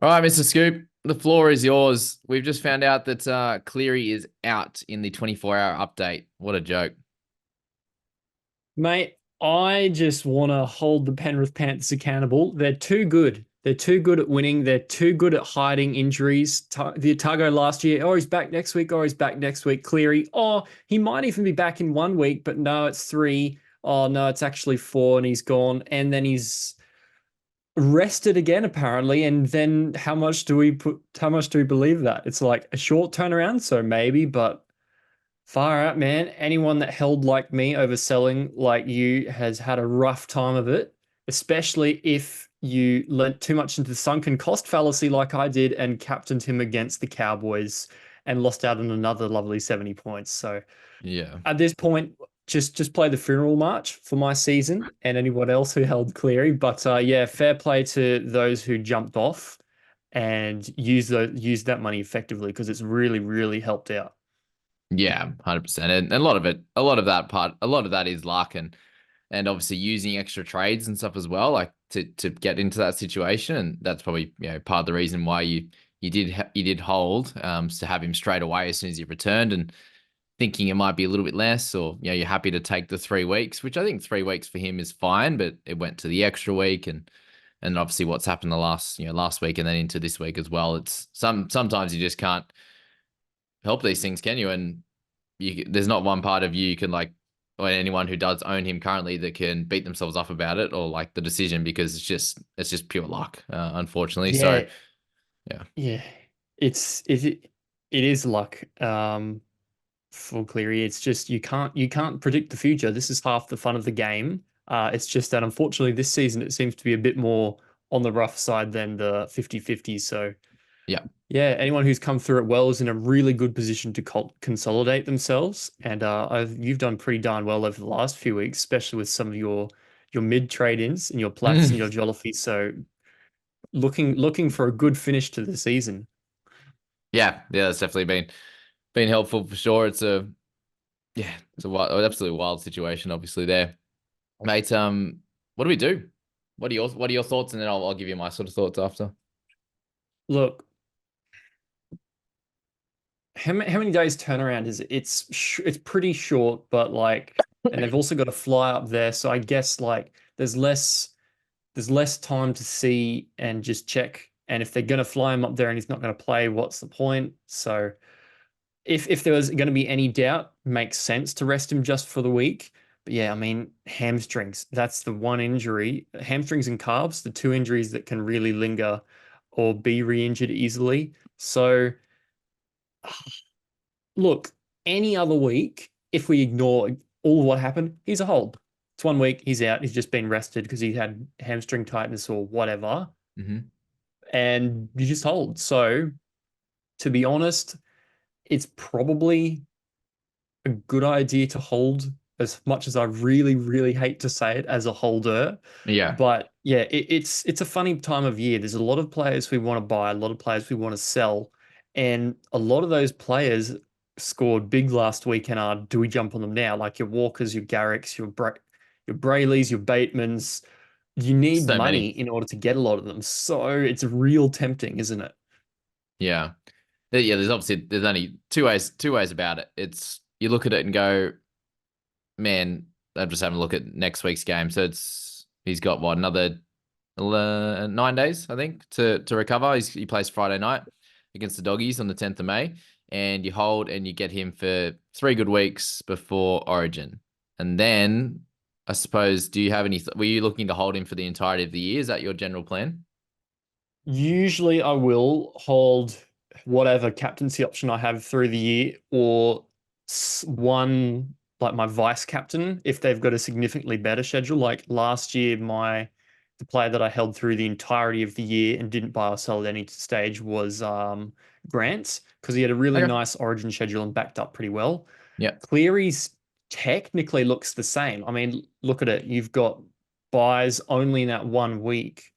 All right, Mr. Scoop, the floor is yours. We've just found out that Cleary is out in the 24-hour update. What a joke. Mate, I just want to hold the Penrith Panthers accountable. They're too good. They're too good at winning. They're too good at hiding injuries. The Otago last year, oh, he's back next week. Oh, he's back next week. Cleary, oh, he might even be back in 1 week, but no, it's 3. Oh, no, it's actually 4, and he's gone. And then he's rested again, apparently. And then how much do we believe that? It's like a short turnaround, so maybe, but far out, man. Anyone that held like me overselling like you has had a rough time of it, especially if you lent too much into the sunken cost fallacy like I did and captained him against the Cowboys and lost out on another lovely 70 points. So Yeah. at this point, just play the funeral march for my season and anyone else who held Cleary. But yeah, fair play to those who jumped off and used that money effectively because it's really, really helped out. Yeah, 100%. And a lot of that is luck and obviously using extra trades and stuff as well, like to get into that situation. And that's probably, part of the reason why you did hold to have him straight away as soon as he returned and thinking it might be a little bit less, or you're happy to take the 3 weeks, which I think 3 weeks for him is fine, but it went to the extra week and obviously what's happened the last week and then into this week as well. It's sometimes you just can't help these things, can you? And there's not one part of you can like, or anyone who does own him currently that can beat themselves up about it or like the decision because it's just pure luck, unfortunately. So Yeah, yeah. yeah, it is luck. For Cleary, it's just you can't predict the future. This is half the fun of the game. It's just that unfortunately this season it seems to be a bit more on the rough side than the 50-50. So Yeah. yeah, anyone who's come through it well is in a really good position to consolidate themselves. And you've done pretty darn well over the last few weeks, especially with some of your mid trade-ins and your Plats and your Jollifies. So looking for a good finish to the season. Yeah, that's definitely been helpful for sure. It's a absolutely wild situation, obviously there, mate. What do we do? What are your thoughts, and then I'll give you my sort of thoughts after. Look, how many days turnaround is it? It's pretty short, but like, and they've also got to fly up there, so I guess like there's less time to see and just check. And if they're gonna fly him up there and he's not gonna play, what's the point? So if there was going to be any doubt, makes sense to rest him just for the week. But yeah, I mean, hamstrings, that's the one injury. Hamstrings and calves, the two injuries that can really linger or be re-injured easily. So look, any other week, if we ignore all of what happened, he's a hold. It's 1 week, he's out. He's just been rested because he had hamstring tightness or whatever. Hmm. And you just hold. So to be honest, it's probably a good idea to hold as much as I really, really hate to say it as a holder. Yeah. But yeah, it's a funny time of year. There's a lot of players we want to buy, a lot of players we want to sell. And a lot of those players scored big last weekend are do we jump on them now? Like your Walkers, your Garricks, your Brayleys, your Batemans. You need So money many. in order to get a lot of them. So it's real tempting, isn't it? Yeah. Yeah, there's only two ways about it. It's you look at it and go, man, I'm just having a look at next week's game. So he's got what, another 9 days, I think, to recover. He plays Friday night against the Doggies on the 10th of May, and you hold and you get him for 3 good weeks before Origin, and then I suppose, do you have any? Were you looking to hold him for the entirety of the year? Is that your general plan? Usually I will hold whatever captaincy option I have through the year or one like my vice captain if they've got a significantly better schedule. Like last year, the player that I held through the entirety of the year and didn't buy or sell at any stage was Grant because he had a really Okay. nice origin schedule and backed up pretty well. Yeah. Cleary's technically looks the same. I mean, look at it. You've got buys only in that 1 week.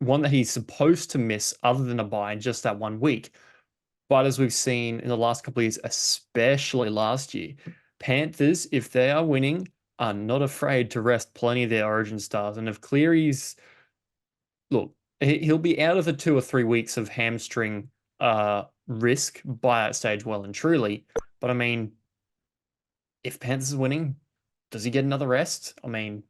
One that he's supposed to miss other than a buy in just that 1 week. But as we've seen in the last couple of years, especially last year, Panthers, if they are winning, are not afraid to rest plenty of their origin stars. And if Cleary's look, He'll be out of the 2 or 3 weeks of hamstring risk by that stage, well and truly. But I mean, if Panthers is winning, does he get another rest? I mean,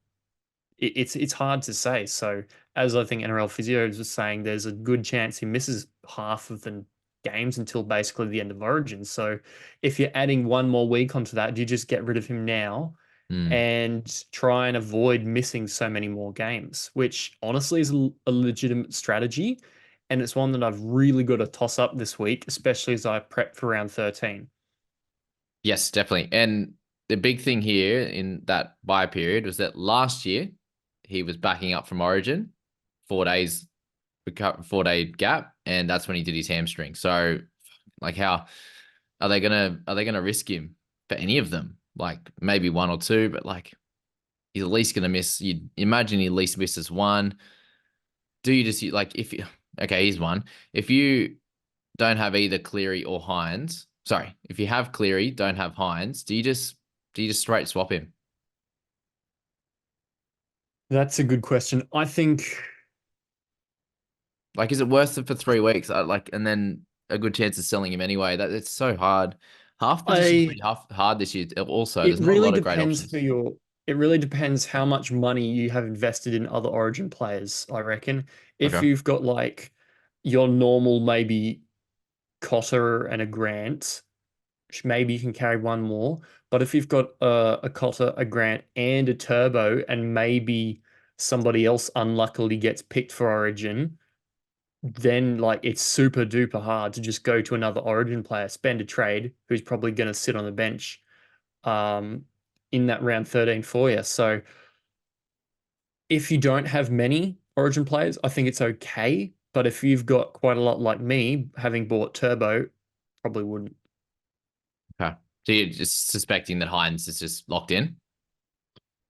it's hard to say. So as I think NRL physios was saying, there's a good chance he misses half of the games until basically the end of Origin. So if you're adding one more week onto that, do you just get rid of him now Hmm. and try and avoid missing so many more games, which honestly is a legitimate strategy. And it's one that I've really got to toss up this week, especially as I prep for round 13. Yes, definitely. And the big thing here in that buy period was that last year he was backing up from Origin, 4 days, 4 day gap, and that's when he did his hamstring. So, like, how are they gonna risk him for any of them? Like maybe one or two, but like he's at least gonna miss. You'd imagine he at least misses one. Do you just like if you okay, he's one. If you don't have either Cleary or Hines. Sorry, if you have Cleary, don't have Hines. Do you just straight swap him? That's a good question. I think Like, is it worth it for 3 weeks? Like, and then a good chance of selling him anyway. That it's so hard. Half positions I pretty hard this year. Also, it there's not a really lot of great depends options. it really depends how much money you have invested in other Origin players, I reckon. If Okay. you've got like your normal maybe Cotter and a Grant, maybe you can carry one more. But if you've got a Cotter, a Grant, and a Turbo, and maybe somebody else unluckily gets picked for Origin, then like it's super duper hard to just go to another Origin player, spend a trade who's probably going to sit on the bench um, in that round 13 for you. So if you don't have many Origin players, I think it's okay. But if you've got quite a lot like me, having bought Turbo, probably wouldn't. Okay. So you're just suspecting that Hines is just locked in,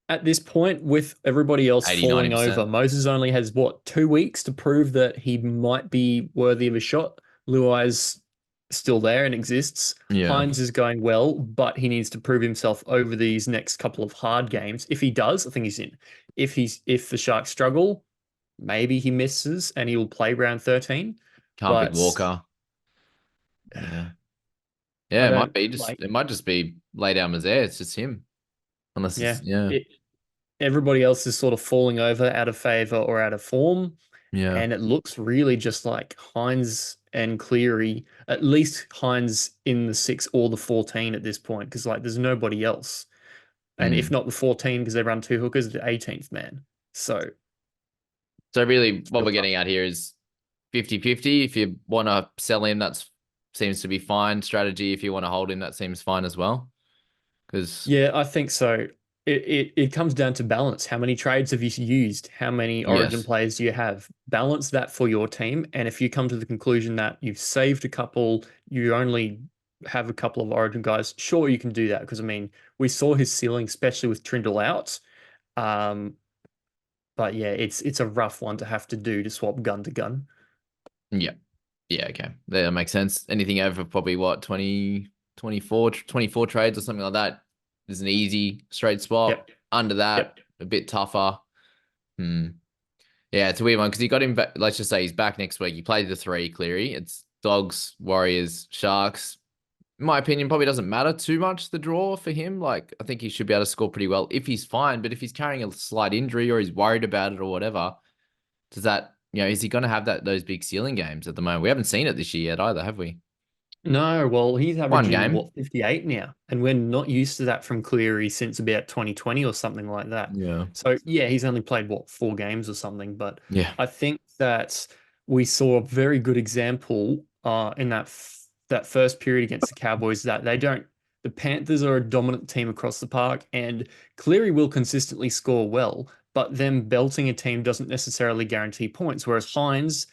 At this point, with everybody else 80, ninety falling over, percent Moses only has what, 2 weeks to prove that he might be worthy of a shot. Luai's still there and exists. Yeah. Hines is going well, but he needs to prove himself over these next couple of hard games. If he does, I think he's in. If the Sharks struggle, maybe he misses and he will play round 13. Can't pick But Walker. Yeah. I Yeah, it might don't be just like, it might just be lay down Mazaire. It's just him. Unless it's yeah. yeah. It, everybody else is sort of falling over out of favor or out of form. Yeah. And it looks really just like Hines and Cleary, at least Hines in the 6 or the 14 at this point, because like there's nobody else. And if Mm. not the 14, because they run two hookers, the 18th man. So So really it's what real we're tough. getting at here is 50-50. If you want to sell him, that seems to be fine strategy. If you want to hold him, that seems fine as well. Because Yeah, I think so. It comes down to balance. How many trades have you used? How many Origin yes. players do you have? Balance that for your team. And if you come to the conclusion that you've saved a couple, you only have a couple of Origin guys, sure you can do that. Because I mean, we saw his ceiling, especially with Trindle out. Um, but yeah, it's a rough one to have to do to swap gun to gun. Yeah. Yeah, okay. That makes sense. Anything over probably what, 20, 24 trades or something like that is an easy straight swap. Yep. Under that, Yep. a bit tougher. Hmm. Yeah, it's a weird one because he got him back. Let's just say he's back next week. He played the three, Cleary. It's Dogs, Warriors, Sharks. In my opinion, probably doesn't matter too much the draw for him. Like, I think he should be able to score pretty well if he's fine. But if he's carrying a slight injury or he's worried about it or whatever, does that, is he going to have those big ceiling games at the moment? We haven't seen it this year yet either, have we? No, well, he's One averaging game. what, 58 now, and we're not used to that from Cleary since about 2020 or something like that. Yeah. So yeah, he's only played what, 4 games or something, but Yeah. I think that we saw a very good example in that first period against the Cowboys that the Panthers are a dominant team across the park, and Cleary will consistently score well, but them belting a team doesn't necessarily guarantee points, whereas Hines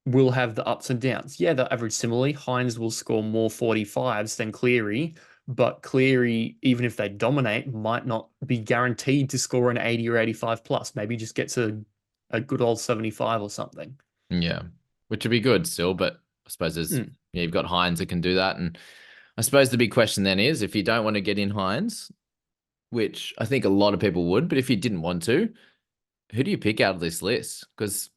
will have the ups and downs. Yeah, they'll average similarly. Hines will score more 45s than Cleary, but Cleary, even if they dominate, might not be guaranteed to score an 80 or 85 plus. Maybe just gets a good old 75 or something. Yeah. Which would be good still, but I suppose Hmm. you've got Hines that can do that. And I suppose the big question then is if you don't want to get in Hines, which I think a lot of people would, but if you didn't want to, who do you pick out of this list? Because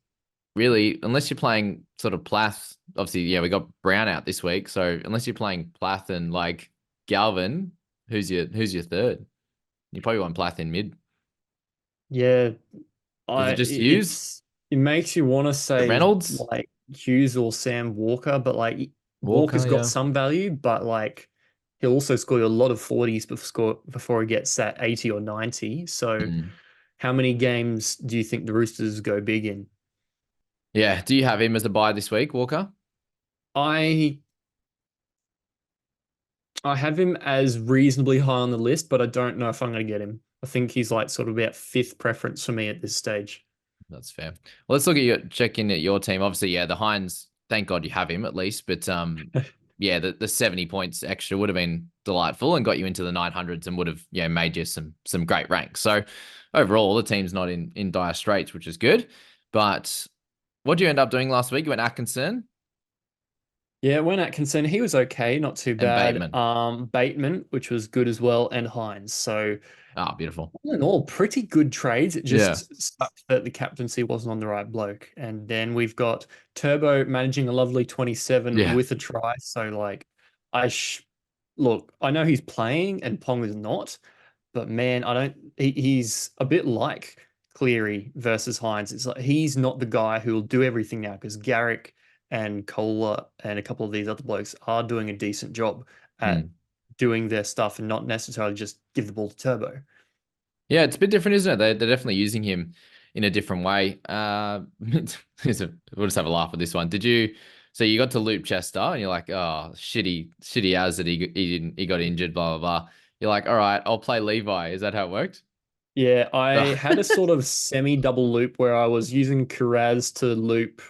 really, unless you're playing sort of Plath, obviously, yeah, we got Brown out this week. So unless you're playing Plath and like Galvin, who's your third? You probably want Plath in mid. Yeah, Is I it just Hughes? it makes you want to The say Reynolds? like Hughes or Sam Walker, but like Walker, Walker's got yeah. some value, but like he'll also score a lot of 40s before he gets that 80 or 90. So Mm. how many games do you think the Roosters go big in? Yeah. Do you have him as the buy this week, Walker? I I have him as reasonably high on the list, but I don't know if I'm going to get him. I think he's like sort of about fifth preference for me at this stage. That's fair. Well, let's look at check in at your team. Obviously, yeah, the Hines, thank God you have him at least. But yeah, the 70 points extra would have been delightful and got you into the 900s and would have, yeah, made you some great ranks. So overall, the team's not in dire straits, which is good. But what did you end up doing last week? You went Atkinson Yeah, when Atkinson, he was okay, not too and bad. Bateman. Bateman, which was good as well, and Hines. So Ah, beautiful. all in all, pretty good trades. It Yeah. just sucked that the captaincy wasn't on the right bloke. And then we've got Turbo managing a lovely 27 Yeah. with a try. So like, I sh look, I know he's playing and Pong is not, but man, I don't. He's a bit like Cleary versus Hines. It's like he's not the guy who will do everything now because Garrick and Kohler and a couple of these other blokes are doing a decent job at Hmm. doing their stuff and not necessarily just give the ball to Turbo. Yeah, it's a bit different, isn't it? They're definitely using him in a different way. We'll just have a laugh at this one. Did you? So you got to loop Chester, and you're like, oh, shitty as that he got injured, blah blah blah. You're like, all right, I'll play Levi. Is that how it worked? Yeah, I had a sort of semi double loop where I was using Kuraz to loop.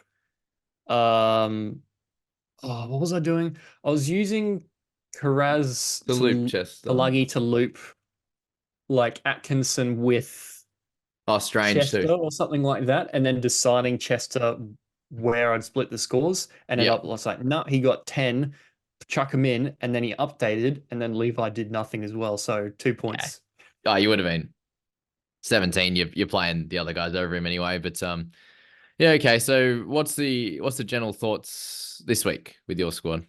Um, oh, what was I doing? I was using Kuraz The loop to Chester. Alagi to loop like Atkinson with Oh, strange Chester too. or something like that, and then deciding Chester where I'd split the scores. And ended Yeah, up, I was like, no, he got 10, chuck him in, and then he updated, and then Levi did nothing as well. So two yeah. points. Oh, you would have been 17. You're playing the other guys over him anyway. But yeah. Okay. So what's the general thoughts this week with your squad?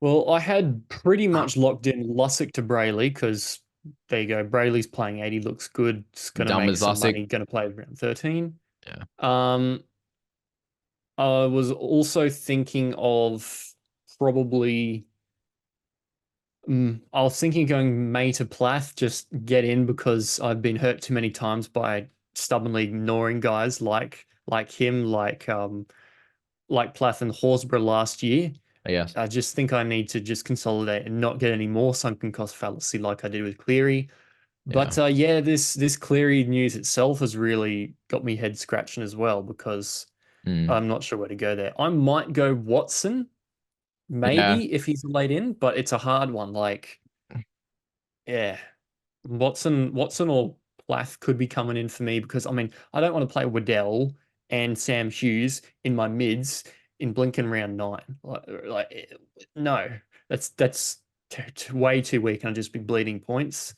Well, I had pretty much locked in Lussick to Brayley because there you go. Brayley's playing 80, looks good. It's going to Dumb make as some Lussick. money, going to play around 13. Yeah. Um, I was also thinking of probably. I was thinking going May to Plath, just get in because I've been hurt too many times by stubbornly ignoring guys like him, like Plath and Horsburgh last year. I guess. I just think I need to just consolidate and not get any more sunken cost fallacy like I did with Cleary. Yeah. But yeah, this Cleary news itself has really got me head scratching as well because Mm. I'm not sure where to go there. I might go Watson, Yeah. maybe if he's laid in, but it's a hard one. Like, yeah, Watson or Plath could be coming in for me because I mean I don't want to play Waddell and Sam Hughes in my mids in Blinken round 9. No, that's way too weak and I'll just be bleeding points.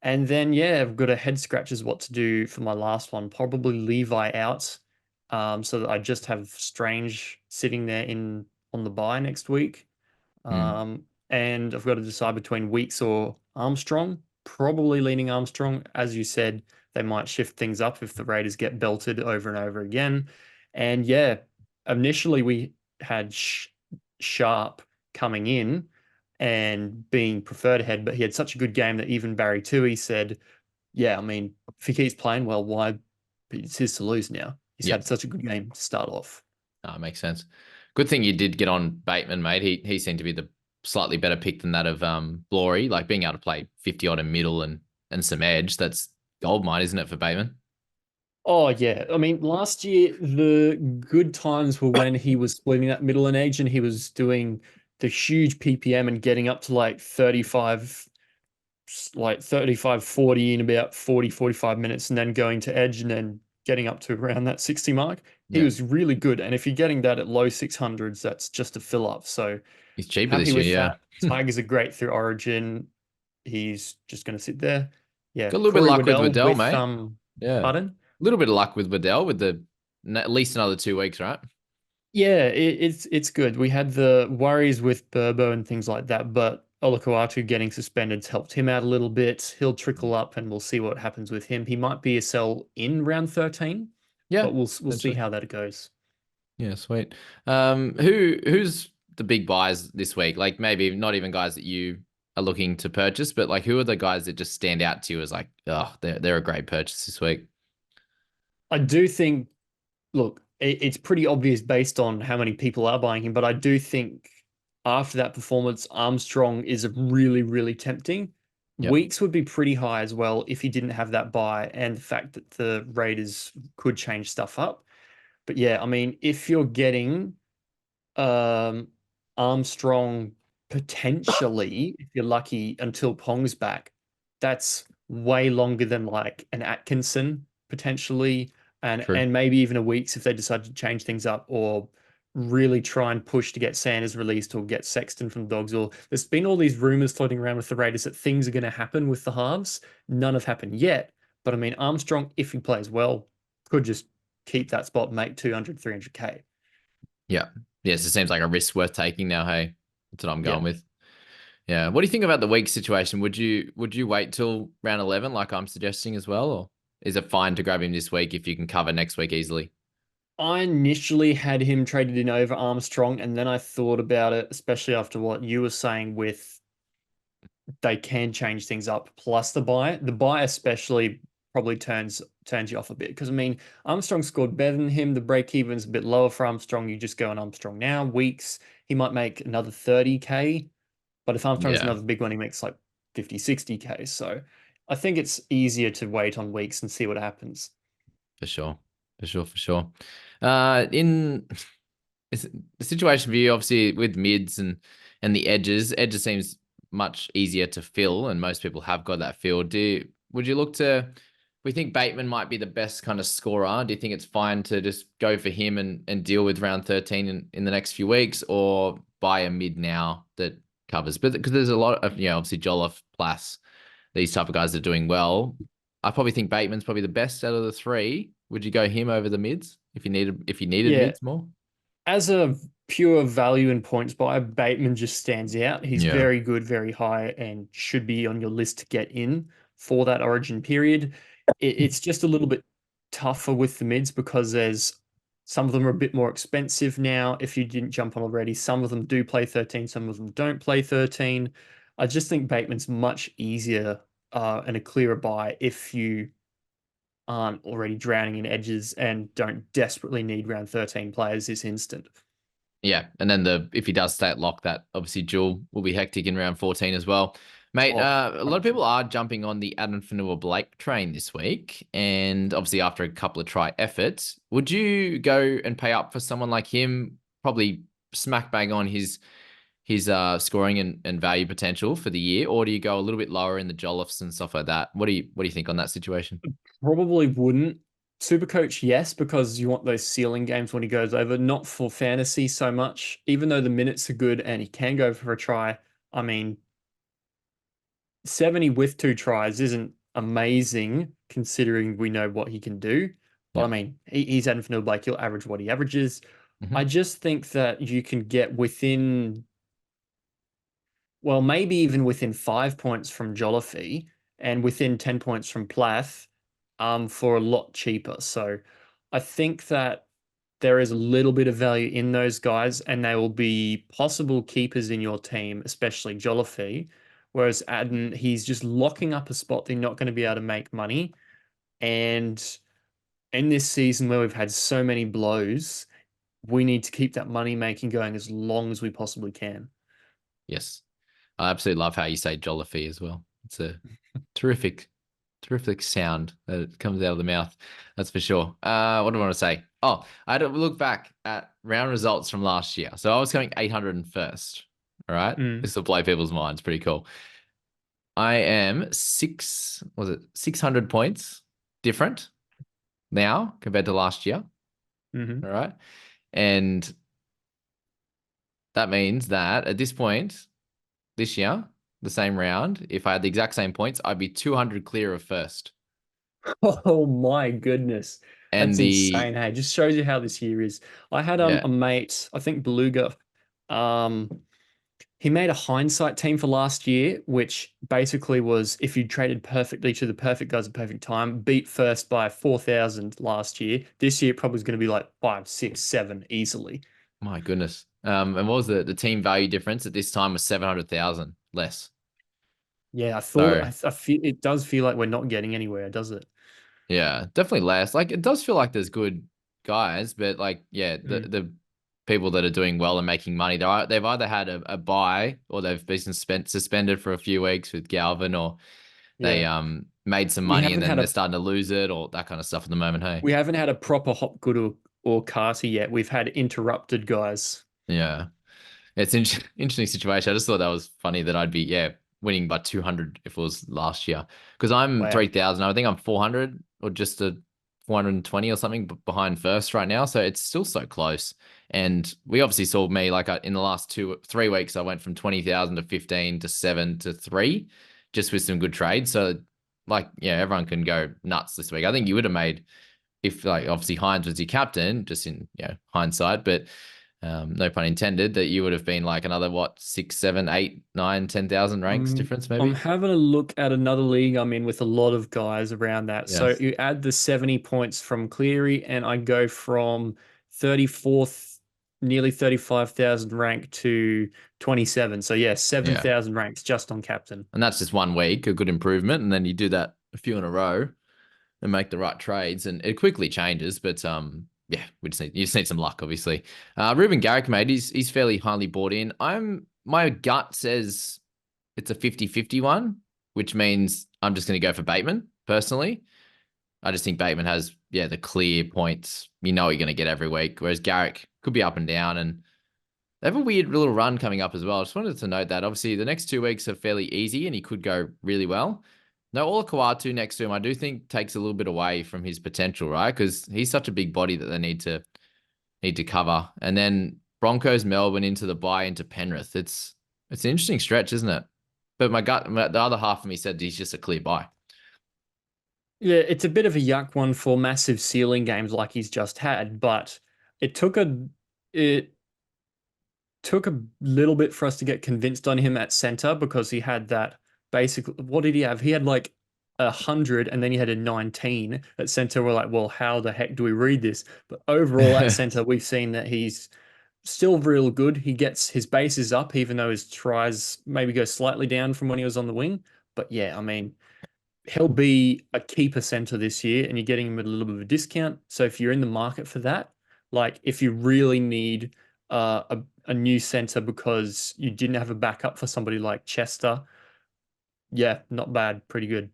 And then yeah, I've got a head scratch as what to do for my last one. Probably Levi out, so that I just have Strange sitting there in on the bye next week. Mm. And I've got to decide between Weeks or Armstrong. Probably leaning Armstrong. As you said, they might shift things up if the Raiders get belted over and over again. And yeah, initially we had Sharp coming in and being preferred ahead, but he had such a good game that even Barry Toohey said, yeah, I mean, if he keeps playing well, why? It's his to lose now. He's Yeah. had such a good game to start off. Makes sense. Good thing you did get on Bateman, mate. He seemed to be the slightly better pick than that of Blory. Like being able to play 50 odd in middle and some edge. That's gold mine, isn't it, for Bateman? Oh yeah. I mean, last year the good times were when he was splitting that middle and edge and he was doing the huge PPM and getting up to like 35, like 35, 40 in about 40, 45 minutes and then going to edge and then getting up to around that 60 mark. He Yeah. was really good. And if you're getting that at low 600s, that's just a fill up. So He's cheaper happy this year, with yeah. that. Tigers are great through Origin. He's just going to sit there. Yeah. Got a little bit of Corey luck with Waddell Waddell, with mate. Yeah. A pardon? little bit of luck with Waddell with the at least another 2 weeks, right? Yeah, it's good. We had the worries with Burbo and things like that, but Olukwatu getting suspended's helped him out a little bit. He'll trickle up, and we'll see what happens with him. He might be a sell in round 13, Yeah, but we'll see essentially. how that goes. Yeah, sweet. Who's the big buys this week? Like maybe not even guys that you are looking to purchase, but like who are the guys that just stand out to you as like, oh, they're a great purchase this week? I do think, look, it's pretty obvious based on how many people are buying him, but I do think after that performance, Armstrong is really, really tempting. Yep. Weeks would be pretty high as well if he didn't have that buy and the fact that the Raiders could change stuff up. But yeah, I mean, if you're getting um, Armstrong potentially, if you're lucky, until Pong's back. That's way longer than like an Atkinson potentially, and True. and maybe even a Weeks if they decide to change things up or really try and push to get Sanders released or get Sexton from the Dogs. Or there's been all these rumors floating around with the Raiders that things are going to happen with the halves. None have happened yet. But I mean, Armstrong, if he plays well, could just keep that spot, make 200, 300K. Yeah. Yes, it seems like a risk worth taking now. Hey, that's what I'm Yeah. going with. Yeah. What do you think about the week situation? Would you wait till round 11 like I'm suggesting as well, or is it fine to grab him this week if you can cover next week easily? I initially had him traded in over Armstrong, and then I thought about it, especially after what you were saying with they can change things up. Plus the buy, especially probably turns you off a bit because I mean Armstrong scored better than him. The break even's a bit lower for Armstrong. You just go on Armstrong now. Weeks he might make another 30K, but if Armstrong's Yeah, another big one, he makes like 50, 60K. So I think it's easier to wait on Weeks and see what happens. for sure. For sure, for sure. In it's the situation for you, obviously, with mids and the edges seems much easier to fill, and most people have got that fill. Would you look to? We think Bateman might be the best kind of scorer. Do you think it's fine to just go for him and deal with round 13 in the next few weeks, or buy a mid now that covers? But because there's a lot of obviously Jolliffe, Plass, these type of guys that are doing well. I probably think Bateman's probably the best out of the three. Would you go him over the mids if you needed Yeah, mids more? as a pure value and points buy, Bateman just stands out. He's Yeah. very good, very high, and should be on your list to get in for that origin period. It's just a little bit tougher with the mids because there's some of them are a bit more expensive now. If you didn't jump on already, some of them do play 13, some of them don't play 13. I just think Bateman's much easier and a clearer buy if you aren't already drowning in edges and don't desperately need round 13 players this instant. Yeah, and then if he does stay at lock, that obviously Jewel will be hectic in round 14 as well. Mate, Oh, a lot of people are jumping on the Adam Fanua Blake train this week, and obviously after a couple of try efforts, would you go and pay up for someone like him? Probably smack bang on his scoring and value potential for the year, or do you go a little bit lower in the Jolloffs and stuff like that? What do you think on that situation? probably wouldn't. Supercoach, yes, because you want those ceiling games when he goes over, not for fantasy so much. Even though the minutes are good and he can go for a try, I mean, 70 with two tries isn't amazing considering we know what he can do. But I Yeah. mean, he's Adam Fanua Blake, he'll average what he averages. I Hmm. just think that you can get within, well, maybe even within 5 points from Jolliffe and within 10 points from Plath for a lot cheaper. So I think that there is a little bit of value in those guys, and they will be possible keepers in your team, especially Jolliffe. Whereas Adden, he's just locking up a spot they're not going to be able to make money. And in this season where we've had so many blows, we need to keep that money making going as long as we possibly can. Yes. I absolutely love how you say Jolliffe as well. It's a terrific, terrific sound that comes out of the mouth. That's for sure. What do I want to say? Oh, I had to look back at round results from last year. So I was going 801st. All right. Mm, This will blow people's minds. Pretty cool. I am was it 600 points different now compared to last year. hmm All right. And that means that at this point, this year, the same round, if I had the exact same points, I'd be 200 clear of first. Oh my goodness. And That's insane. Hey, just shows you how this year is. I had yeah, a mate, I think Beluga. Um, he made a hindsight team for last year, which basically was if you traded perfectly to the perfect guys at perfect time, beat first by 4,000 last year. This year probably is going to be like 5, 6, 7 easily. my goodness. And what was the team value difference at this time was 700,000 less. Yeah, I thought So I feel it does feel like we're not getting anywhere, does it? yeah, definitely less. Like it does feel like there's good guys, but like yeah, Mm. the people that are doing well and making money, they've either had a buy or they've been suspended for a few weeks with Galvin, or they Yeah. made some We money and haven't then had they're a starting to lose it or that kind of stuff at the moment. Hey, we haven't had a proper Hopgood or Carter yet. We've had interrupted guys. yeah. It's an interesting situation. I just thought that was funny that I'd be, yeah, winning by 200 if it was last year. Because I'm Wow. 3,000. I think I'm 400 or just a 420 or something behind first right now. So it's still so close. And we obviously saw me like in the last 3 weeks, I went from 20,000 to 15 to 7 to 3 just with some good trades. So, like, yeah, everyone can go nuts this week. I think you would have made, if like obviously Hines was your captain, just in hindsight, but no pun intended, that you would have been like another what 6, 7, 8, 9, 10,000 ranks difference I'm maybe. having a look at another league I'm in with a lot of guys around that. So Yes. you add the 70 points from Cleary, and I go from 34th, nearly 35,000 rank to 27. So yeah, Yeah. 7,000 ranks just on captain. And that's just one week, a good improvement, and then you do that a few in a row and make the right trades, and it quickly changes. But yeah, you just need some luck, obviously. Ruben Garrick, mate, he's fairly highly bought in. My gut says it's a 50-50 one, which means I'm just going to go for Bateman personally. I just think Bateman has, yeah, the clear points you're going to get every week, whereas Garrick could be up and down, and they have a weird little run coming up as well. I just wanted to note that. Obviously, the next 2 weeks are fairly easy, and he could go really well. No, Ola Kawatu next to him, I do think takes a little bit away from his potential, right? Because he's such a big body that they need to cover. And then Broncos, Melbourne into the bye into Penrith. It's an interesting stretch, isn't it? But the other half of me said he's just a clear buy. Yeah, it's a bit of a yuck one for massive ceiling games like he's just had, but it took a it took a little bit for us to get convinced on him at center because he had that basically what did he have? He had like 100 and then he had a 19 at center. We're like, well, how the heck do we read this? But overall at center, we've seen that he's still real good. He gets his bases up, even though his tries maybe go slightly down from when he was on the wing. But yeah, I mean, he'll be a keeper center this year, and you're getting him at a little bit of a discount. So if you're in the market for that, like if you really need a new center because you didn't have a backup for somebody like Chester, yeah, not bad, pretty good.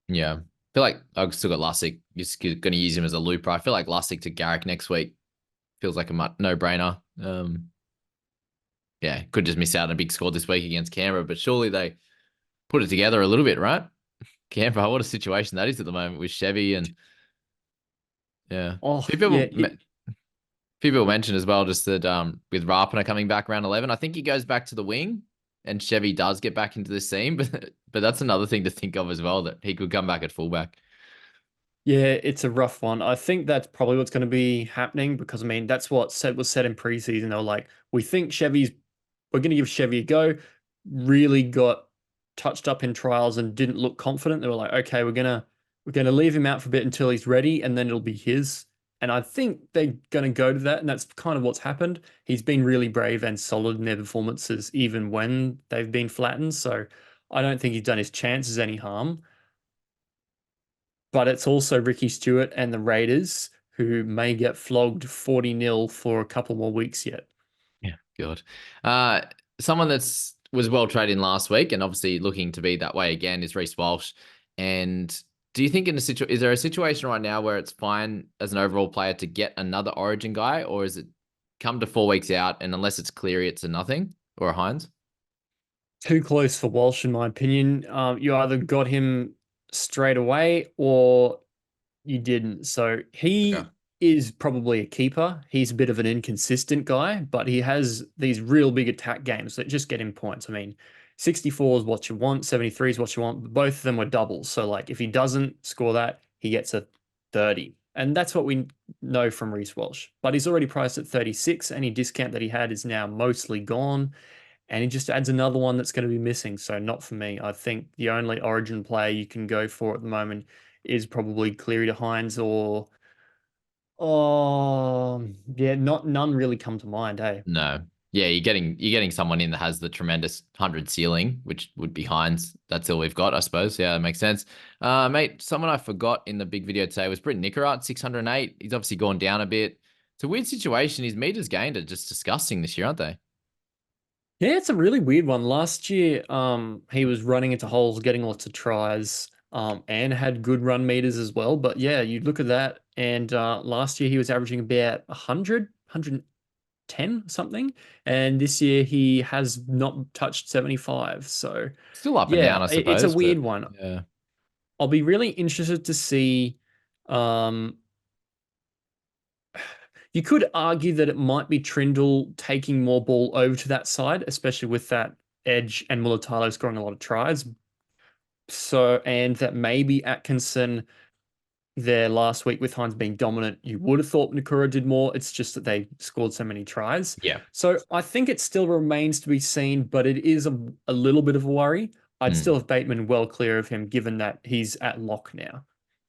Yeah. I feel like I've still got Lussick. Just going to use him as a looper. I feel like Lussick to Garrick next week feels like a no-brainer. Yeah, could just miss out on a big score this week against Canberra, but surely they put it together a little bit, right? Canberra, what a situation that is at the moment with Chevy and yeah. Oh Few yeah, people, few people mentioned as well just that with Rapana coming back round 11, I think he goes back to the wing and Chevy does get back into the scene, but that's another thing to think of as well that he could come back at fullback. yeah, it's a rough one. I think that's probably what's going to be happening because I mean that's what said was said in preseason. They were like, we're going to give Chevy a go. Really got touched up in trials and didn't look confident. They were like, okay, we're gonna leave him out for a bit until he's ready, and then it'll be his. And I think they're going to go to that, and that's kind of what's happened. He's been really brave and solid in their performances, even when they've been flattened. So I don't think he's done his chances any harm. But it's also Ricky Stewart and the Raiders who may get flogged 40-0 for a couple more weeks yet. Yeah, good. Uh, Someone that's was well traded in last week and obviously looking to be that way again is Reece Walsh. And do you think is there a situation right now where it's fine as an overall player to get another Origin guy, or is it come to 4 weeks out and unless it's Cleary, it's a nothing or a Hines? Too close for Walsh, in my opinion. You either got him straight away or you didn't. So Yeah. he is probably a keeper. He's a bit of an inconsistent guy, but he has these real big attack games that just get him points. I mean, 64 is what you want, 73 is what you want. Both of them were doubles. So, like, if he doesn't score that, he gets a 30. And that's what we know from Reece Walsh. But he's already priced at 36. Any discount that he had is now mostly gone. And he just adds another one that's going to be missing. So not for me. I think the only Origin player you can go for at the moment is probably Cleary to Hines or yeah, not none really come to mind, eh? No. Yeah, you're getting someone in that has the tremendous 100 ceiling, which would be Hines. That's all we've got, I suppose. Yeah, that makes sense. Mate, someone I forgot in the big video today was Britton Nickerath, 608. He's obviously gone down a bit. It's a weird situation. His meters gained are just disgusting this year, aren't they? Yeah, it's a really weird one. Last year, he was running into holes, getting lots of tries, and had good run meters as well. But yeah, you look at that, and last year he was averaging about 100, 110 something, and this year he has not touched 75. So Still up and yeah, down, I it's a suppose, weird but one. yeah. I'll be really interested to see. Um, you could argue that it might be Trindle taking more ball over to that side, especially with that edge and Mulatalo scoring a lot of tries. So, and that maybe Atkinson there last week with Hines being dominant, you would have thought Nakura did more. It's just that they scored so many tries. Yeah. So I think it still remains to be seen, but it is a little bit of a worry. I'd still Hmm. have Bateman well clear of him, given that he's at lock now.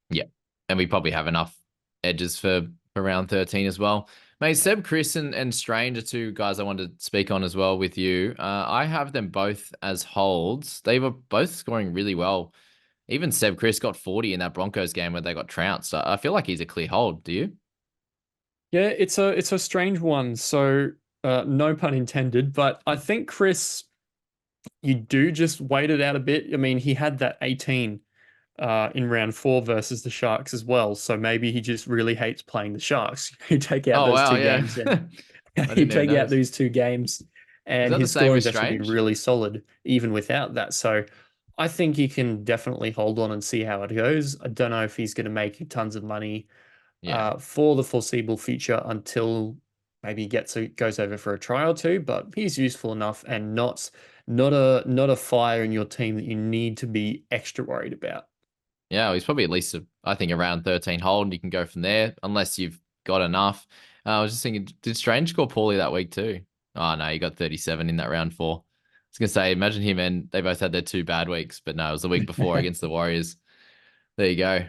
Yeah. And we probably have enough edges for round 13 as well. Mate, Seb, Chris, and Strange are two guys I wanted to speak on as well with you. I have them both as holds. They were both scoring really well. Even Seb Chris got 40 in that Broncos game where they got trounced. I feel like he's a clear hold. Do you? Yeah, it's a strange one. So no pun intended, but I think Chris, you do just wait it out a bit. I mean, he had that 18 in round four versus the Sharks as well. So maybe he just really hates playing the Sharks. You take out Oh, those wow. two Yeah. games and I you didn't even take out notice. these two games, Is and that the his same with scoring's actually been Strange? really solid even without that. So I think he can definitely hold on and see how it goes. I don't know if he's going to make tons of money Yeah. for the foreseeable future until maybe he goes over for a try or two, but he's useful enough and not a fire in your team that you need to be extra worried about. Yeah, he's probably at least, I think, around 13 hold, and you can go from there unless you've got enough. I was just thinking, did Strange score poorly that week too? Oh, no, he got 37 in that round four. I was going to say, imagine him and they both had their two bad weeks, but no, it was the week before against the Warriors. There you go.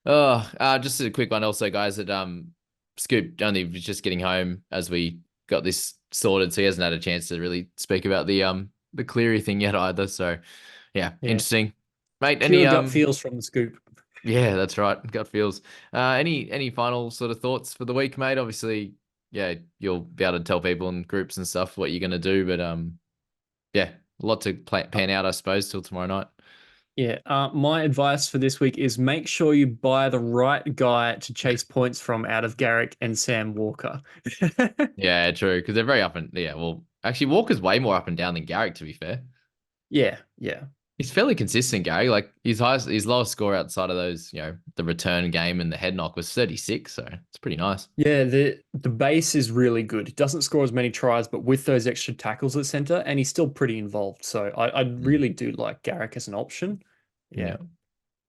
Oh, just a quick one also, guys, that Scoop only was just getting home as we got this sorted, so he hasn't had a chance to really speak about the Cleary thing yet either. So yeah, Yeah, interesting. Mate, any pure gut feels from the scoop. yeah, that's right. Gut feels. Any final sort of thoughts for the week, mate? Obviously, yeah, you'll be able to tell people in groups and stuff what you're gonna do, but yeah, a lot to pan out, I suppose, till tomorrow night. Yeah, my advice for this week is make sure you buy the right guy to chase points from out of Garrick and Sam Walker. Yeah, true, because they're very up and yeah. Well, actually, Walker's way more up and down than Garrick, to be fair. Yeah, yeah. He's fairly consistent, Gary. Like his lowest score outside of those, the return game and the head knock was 36, so it's pretty nice. Yeah, the base is really good. He doesn't score as many tries, but with those extra tackles at center, and he's still pretty involved. So I Mm, really do like Garrick as an option. yeah.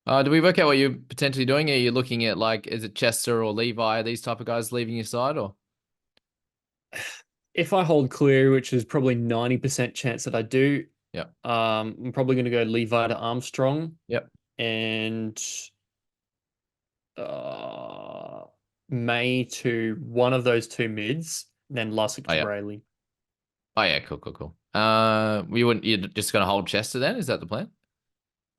Yeah. Do we work out what you're potentially doing? Are you looking at like, is it Chester or Levi, these type of guys leaving your side, or? If I hold clear, which is probably 90% chance that I do, Yep. I'm probably going to go Levi to Armstrong Yep. and uh, May to one of those two mids, then Lussick Oh to yeah. Brayley. Oh yeah. Cool. Cool. Cool. You're just gonna hold Chester then? Is that the plan?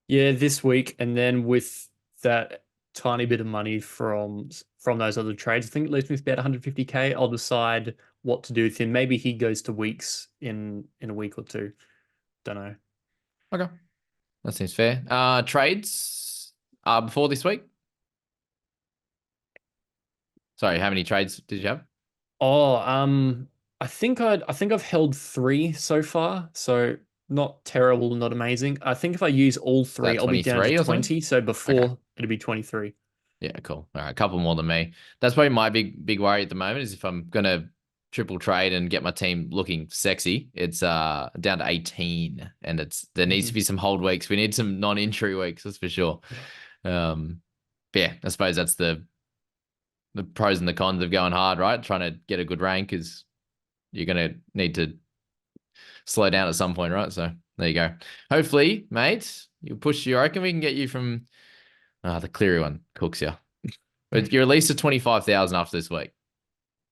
Yeah, this week, and then with that tiny bit of money from those other trades, I think it leaves me with about 150K. I'll decide what to do with him. Maybe he goes to weeks in a week or two. Don't know. Okay. That seems fair. Trades. Before this week. Sorry, how many trades did you have? Oh, I think I've held three so far, so not terrible, not amazing. I think if I use all Is that three, I'll be down to 23 or something? 20. So Okay. before it'll be 23. Yeah, cool. All right, a couple more than me. That's probably my big worry at the moment is if I'm gonna triple trade and get my team looking sexy, it's down to 18, and there needs to Mhm. be some hold weeks. We need some non-injury weeks, that's for sure. But yeah, I suppose that's the pros and the cons of going hard, right? Trying to get a good rank is you're gonna need to slow down at some point, right? So there you go. Hopefully, mate, you push. You reckon we can get you from the Cleary one cooks you. But you're at least at 25,000 after this week.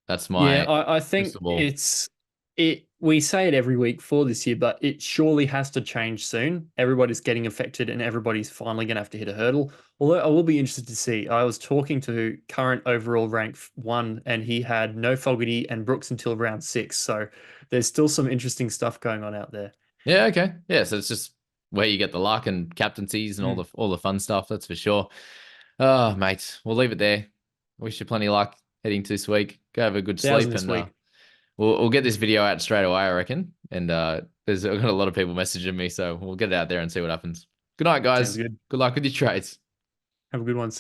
That's Yeah, my I think crystal ball. we say it every week for this year, but it surely has to change soon. Everybody's getting affected and everybody's finally going to have to hit a hurdle. Although I will be interested to see. I was talking to current overall rank one, and he had no Fogarty and Brooks until round 6. So there's still some interesting stuff going on out there. Yeah, okay. Yeah, so it's just where you get the luck and captaincies and Mm. all the fun stuff, that's for sure. Oh, mate, we'll leave it there. Wish you plenty of luck heading to this week. Go have a good 1,000 sleep this and week. we'll get this video out straight away, I reckon. And there's I've got a lot of people messaging me, so we'll get it out there and see what happens. Good night, Sounds guys. good. Good luck with your trades. Have a good one.